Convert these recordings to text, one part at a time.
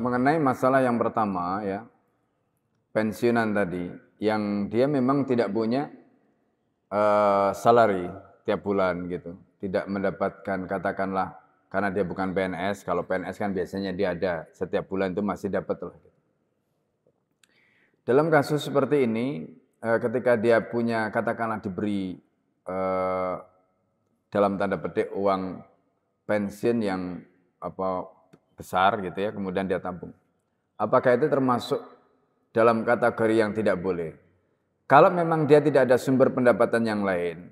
mengenai masalah yang pertama ya, pensiunan tadi, yang dia memang tidak punya salary tiap bulan gitu, tidak mendapatkan katakanlah karena dia bukan PNS, kalau PNS kan biasanya dia ada setiap bulan itu masih dapat lah. Dalam kasus seperti ini, ketika dia punya katakanlah diberi dalam tanda petik uang pensiun yang besar gitu ya, kemudian dia tabung. Apakah itu termasuk dalam kategori yang tidak boleh? Kalau memang dia tidak ada sumber pendapatan yang lain,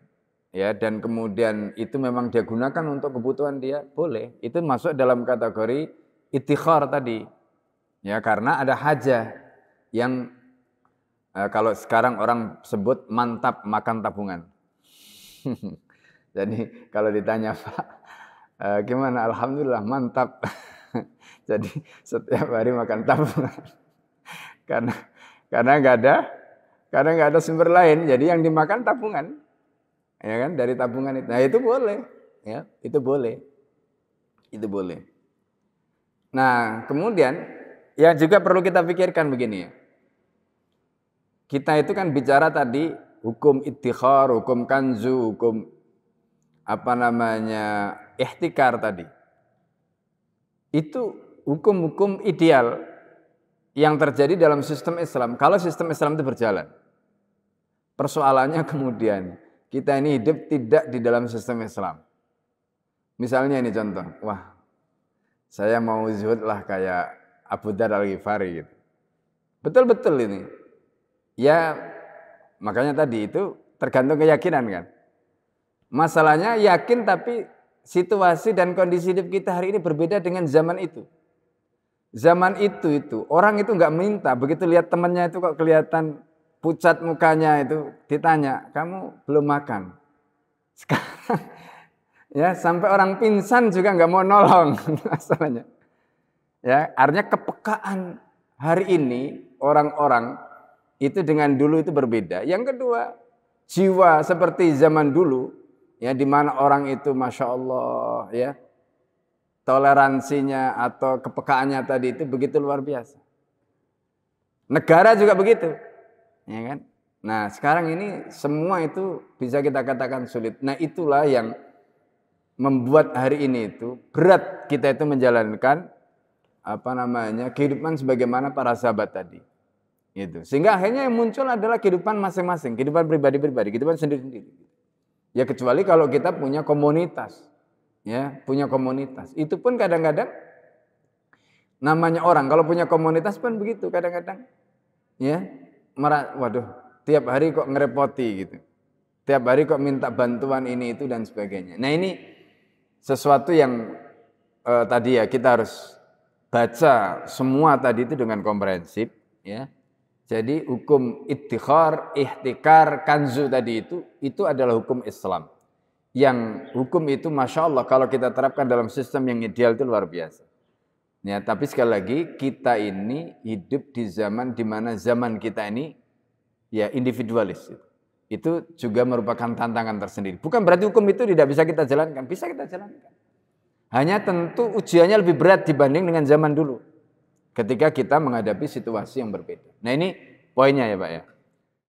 ya, dan kemudian itu memang dia gunakan untuk kebutuhan dia, boleh. Itu masuk dalam kategori iddikhar tadi, ya, karena ada hajah yang kalau sekarang orang sebut mantap makan tabungan. Jadi kalau ditanya Pak, gimana? Alhamdulillah mantap. Jadi setiap hari makan tabungan. Karena nggak ada sumber lain, jadi yang dimakan tabungan, ya kan, dari tabungan itu. Nah itu boleh, ya, itu boleh. Nah kemudian yang juga perlu kita pikirkan begini ya, kita itu kan bicara tadi hukum iddikhar, hukum kanzu, hukum ihtikar tadi. Itu hukum-hukum ideal yang terjadi dalam sistem Islam, kalau sistem Islam itu berjalan. Persoalannya kemudian, kita ini hidup tidak di dalam sistem Islam. Misalnya ini contoh, wah saya mau zuhud lah kayak Abu Dzar Al-Ghifari gitu. Betul-betul ini. Ya makanya tadi itu tergantung keyakinan kan. Masalahnya yakin tapi situasi dan kondisi hidup kita hari ini berbeda dengan zaman itu. Zaman itu orang itu nggak minta, begitu lihat temannya itu kok kelihatan pucat mukanya itu, ditanya, kamu belum makan. Sekarang ya sampai orang pingsan juga nggak mau nolong masalahnya. Ya, artinya kepekaan hari ini orang-orang itu dengan dulu itu berbeda. Yang kedua, jiwa seperti zaman dulu, ya di mana orang itu masya Allah ya, toleransinya atau kepekaannya tadi itu begitu luar biasa. Negara juga begitu, ya kan? Nah sekarang ini semua itu bisa kita katakan sulit. Nah itulah yang membuat hari ini itu berat kita itu menjalankan kehidupan sebagaimana para sahabat tadi. Gitu. Sehingga akhirnya yang muncul adalah kehidupan masing-masing, kehidupan pribadi-pribadi, kehidupan sendiri-sendiri. Ya kecuali kalau kita punya komunitas. Ya, punya komunitas. Itu pun kadang-kadang namanya orang kalau punya komunitas pun begitu kadang-kadang. Ya, waduh, tiap hari kok ngerepoti gitu. Tiap hari kok minta bantuan ini itu dan sebagainya. Nah, ini sesuatu yang tadi ya kita harus baca semua tadi itu dengan komprehensif, ya. Jadi hukum iddikhar, ihtikar, kanzu tadi itu adalah hukum Islam. Yang hukum itu Masya Allah kalau kita terapkan dalam sistem yang ideal itu luar biasa. Ya, tapi sekali lagi kita ini hidup di zaman di mana zaman kita ini ya individualis. Itu juga merupakan tantangan tersendiri. Bukan berarti hukum itu tidak bisa kita jalankan, bisa kita jalankan. Hanya tentu ujiannya lebih berat dibanding dengan zaman dulu. Ketika kita menghadapi situasi yang berbeda. Nah ini poinnya ya Pak ya.